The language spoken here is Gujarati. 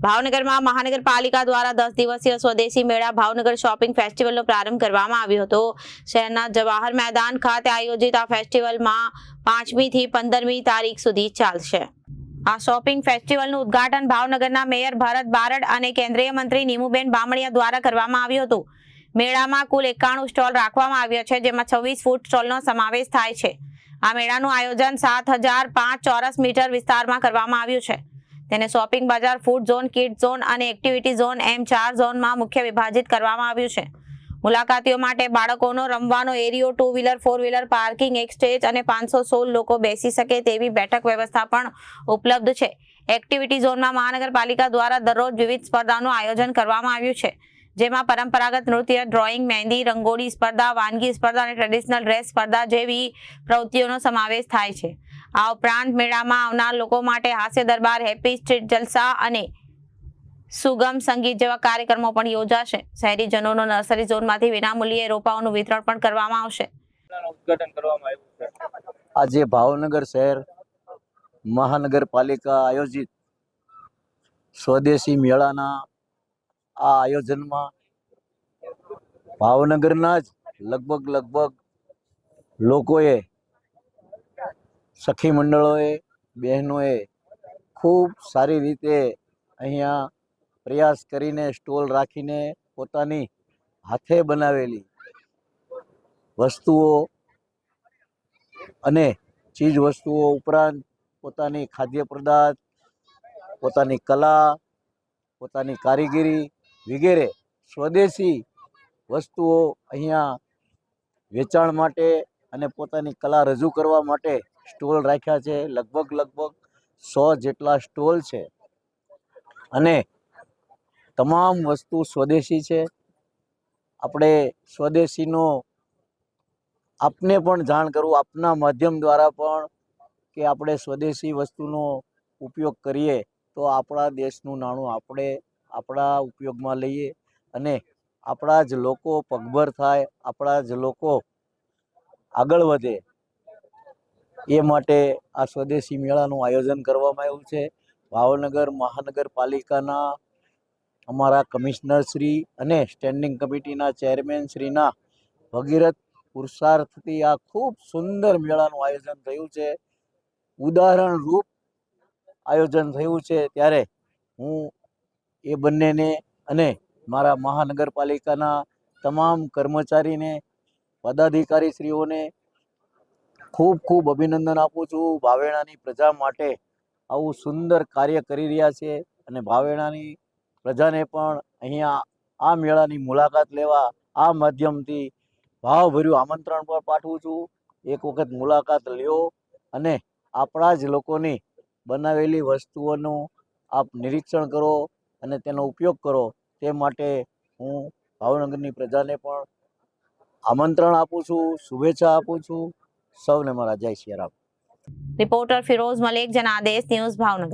ભાવનગરમાં મહાનગરપાલિકા દ્વારા 10 દિવસીય સ્વદેશી મેળા ભાવનગર શોપિંગ ફેસ્ટિવલનો પ્રારંભ કરવામાં આવ્યો હતો। શહેરના જવાહર મેદાન ખાતે આયોજિત આ ફેસ્ટિવલમાં 5મી થી 15મી તારીખ સુધી ચાલશે। આ શોપિંગ ફેસ્ટિવલનું ઉદ્ઘાટન ભાવનગરના મેયર ભરત બારડ અને કેન્દ્રીય મંત્રી નીમુબેન બામણિયા દ્વારા કરવામાં આવ્યું હતું। મેળામાં કુલ 91 સ્ટોલ રાખવામાં આવ્યા છે, જેમાં 26 ફૂડ સ્ટોલનો સમાવેશ થાય છે। આ મેળાનું આયોજન 7005 ચોરસ મીટર વિસ્તારમાં કરવામાં આવ્યું છે। તેને શોપિંગ બજાર, ફૂડ ઝોન, કિડ ઝોન અને એક્ટિવિટી ઝોન એમ 4 ઝોનમાં મુખ્ય વિભાજિત કરવામાં આવ્યું છે। મુલાકાતીઓ માટે બાળકોનો રમવાનો એરિયો, 2 વ્હીલર 4 વ્હીલર પાર્કિંગ, એક સ્ટેજ અને 516 લોકો બેસી શકે તેવી બેઠક વ્યવસ્થા પણ ઉપલબ્ધ છે। એક્ટિવિટી ઝોનમાં મહાનગરપાલિકા દ્વારા દરરોજ વિવિધ સ્પર્ધાનું આયોજન કરવામાં આવ્યું છે, જેમાં પરંપરાગત નૃત્ય, ડ્રોઈંગ, મહેંદી, રંગોળી સ્પર્ધા, વાનગી સ્પર્ધા અને ટ્રેડિશનલ ડ્રેસ સ્પર્ધા જેવી પ્રવૃત્તિઓનો સમાવેશ થાય છે। આ ઉપરાંત મેળામાં આવનાર લોકો માટે હાસ્ય દરબાર, હેપી સ્ટ્રીટ જલસા અને સુગમ સંગીત જેવા કાર્યક્રમો પણ યોજાશે। શહેરીજનોનો નર્સરી ઝોનમાંથી વિનામૂલ્યે રોપાઓનું વિતરણ પણ કરવામાં આવશે। આજે ભાવનગર શહેર મહાનગરપાલિકા આયોજિત સ્વદેશી મેળાના આ આયોજનમાં ભાવનગરના જ લગભગ લોકોએ, સખી મંડળોએ, બહેનોએ ખૂબ સારી રીતે અહીંયા પ્રયાસ કરીને સ્ટોલ રાખીને પોતાની હાથે બનાવેલી વસ્તુઓ અને ચીજ વસ્તુઓ ઉપરાંત પોતાની ખાદ્ય પદાર્થ, પોતાની કલા, પોતાની કારીગરી વગેરે સ્વદેશી વસ્તુઓ અહીંયા વેચાણ માટે અને પોતાની કલા રજૂ કરવા માટે સ્ટોલ રાખ્યા છે। લગભગ 100 જેટલા સ્ટોલ છે અને તમામ વસ્તુ સ્વદેશી છે। આપણે સ્વદેશીનો આપને પણ જાણ કરું, આપના માધ્યમ દ્વારા પણ, કે આપણે સ્વદેશી વસ્તુનો ઉપયોગ કરીએ તો આપણા દેશનું નાણું આપણે આપણા ઉપયોગમાં લઈએ અને આપણા જ લોકો પગભર થાય, આપણા જ લોકો આગળ વધે, એ માટે આ સ્વદેશી મેળાનું આયોજન કરવામાં આવ્યું છે। ભાવનગર મહાનગરપાલિકાના અમારા કમિશનર શ્રી અને સ્ટેન્ડિંગ કમિટીના ચેરમેન શ્રીના ભગીરથ પુરુષાર્થથી આ ખૂબ સુંદર મેળાનું આયોજન થયું છે, ઉદાહરણ રૂપ આયોજન થયું છે। ત્યારે હું એ બંનેને અને મારા મહાનગરપાલિકાના તમામ કર્મચારીને, પદાધિકારીશ્રીઓને ખૂબ અભિનંદન આપું છું। ભાવેણાની પ્રજા માટે આવું સુંદર કાર્ય કરી રહ્યા છે અને ભાવેણાની પ્રજાને પણ અહીંયા આ મેળાની મુલાકાત લેવા આ માધ્યમથી ભાવભર્યું આમંત્રણ પણ પાઠવું છું। એક વખત મુલાકાત લ્યો અને આપણા જ લોકોની બનાવેલી વસ્તુઓનું આપ નિરીક્ષણ કરો અને તેનો ઉપયોગ કરો, તે માટે હું ભાવનગરની પ્રજાને પણ આમંત્રણ આપું છું, શુભેચ્છા આપું છું। સૌને મારા જય સિયારામ। Reporter Firoz Malek, Janadesh news, Bhavnagar.